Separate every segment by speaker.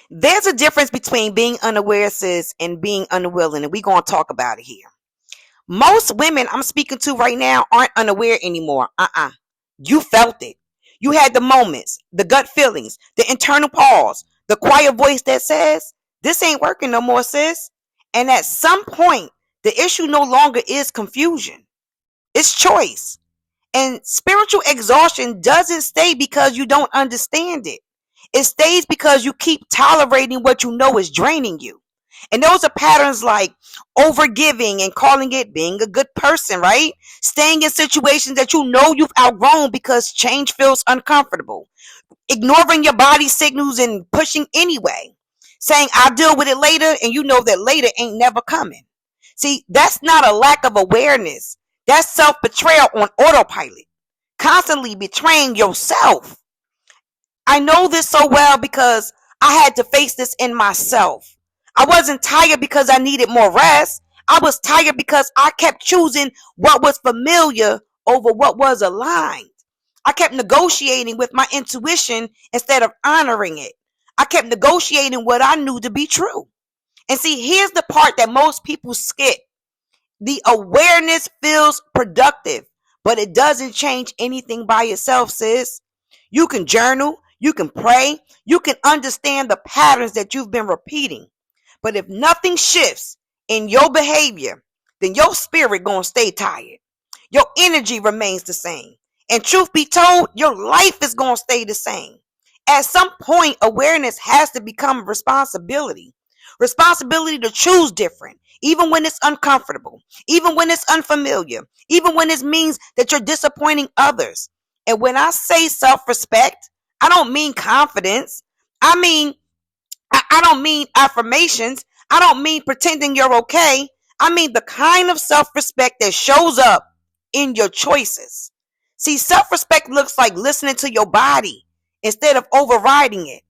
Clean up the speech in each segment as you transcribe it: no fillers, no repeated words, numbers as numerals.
Speaker 1: There's a difference between being unaware, sis, and being unwilling, and we're going to talk about it here. Most women I'm speaking to right now aren't unaware anymore. You felt it. You had the moments, the gut feelings, the internal pause, the quiet voice that says, this ain't working no more, sis. And at some point, the issue no longer is confusion. It's choice. And spiritual exhaustion doesn't stay because you don't understand it. It stays because you keep tolerating what you know is draining you. And those are patterns like overgiving and calling it being a good person, right? Staying in situations that you know you've outgrown because change feels uncomfortable. Ignoring your body signals and pushing anyway. Saying, I'll deal with it later, and you know that later ain't never coming. See, that's not a lack of awareness. That's self-betrayal on autopilot. Constantly betraying yourself. I know this so well because I had to face this in myself. I wasn't tired because I needed more rest. I was tired because I kept choosing what was familiar over what was aligned. I kept negotiating with my intuition instead of honoring it. I kept negotiating what I knew to be true. And see, here's the part that most people skip. The awareness feels productive, but it doesn't change anything by itself, sis. You can journal, you can pray, you can understand the patterns that you've been repeating. But if nothing shifts in your behavior, then your spirit gonna stay tired. Your energy remains the same. And truth be told, your life is gonna stay the same. At some point, awareness has to become responsibility. Responsibility to choose different, even when it's uncomfortable, even when it's unfamiliar, even when it means that you're disappointing others. And when I say self-respect, I don't mean confidence. I don't mean affirmations. I don't mean pretending you're okay. I mean the kind of self-respect that shows up in your choices. See, self-respect looks like listening to your body instead of overriding it.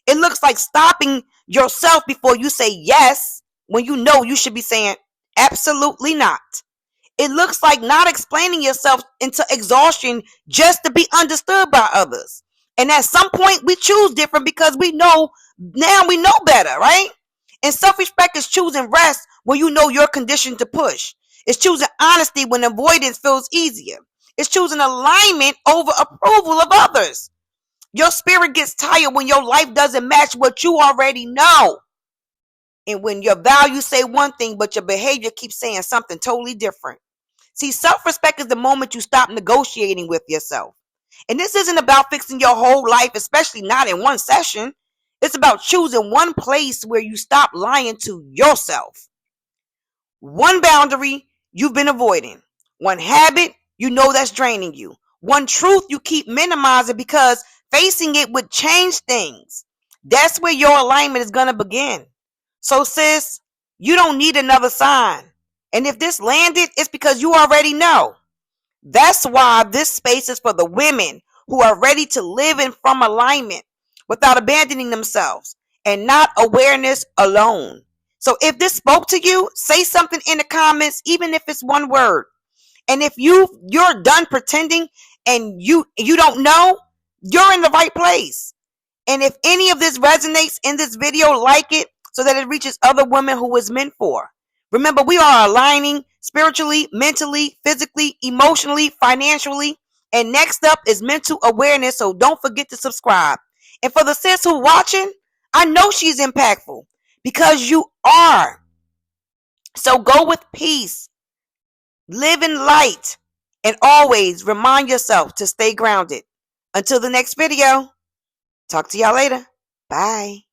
Speaker 1: It looks like stopping yourself before you say yes when you know you should be saying absolutely not. It looks like not explaining yourself into exhaustion just to be understood by others. And at some point we choose different because we know better, right? And self-respect is choosing rest when you know you're conditioned to push. It's choosing honesty when avoidance feels easier. It's choosing alignment over approval of others. Your spirit gets tired when your life doesn't match what you already know. And when your values say one thing, but your behavior keeps saying something totally different. See, self-respect is the moment you stop negotiating with yourself. And this isn't about fixing your whole life, especially not in one session. It's about choosing one place where you stop lying to yourself. One boundary you've been avoiding. One habit you know that's draining you. One truth you keep minimizing because facing it would change things. That's where your alignment is going to begin. So sis, you don't need another sign. And if this landed, it's because you already know. That's why this space is for the women who are ready to live in from alignment without abandoning themselves and not awareness alone. So if this spoke to you, say something in the comments, even if it's one word. And if you're done pretending and you don't know, you're in the right place. And if any of this resonates in this video, like it so that it reaches other women who it's meant for. Remember, we are aligning spiritually, mentally, physically, emotionally, financially. And next up is mental awareness. So don't forget to subscribe. And for the sis who watching, I know she's impactful because you are. So go with peace, live in light, and always remind yourself to stay grounded. Until the next video, talk to y'all later. Bye.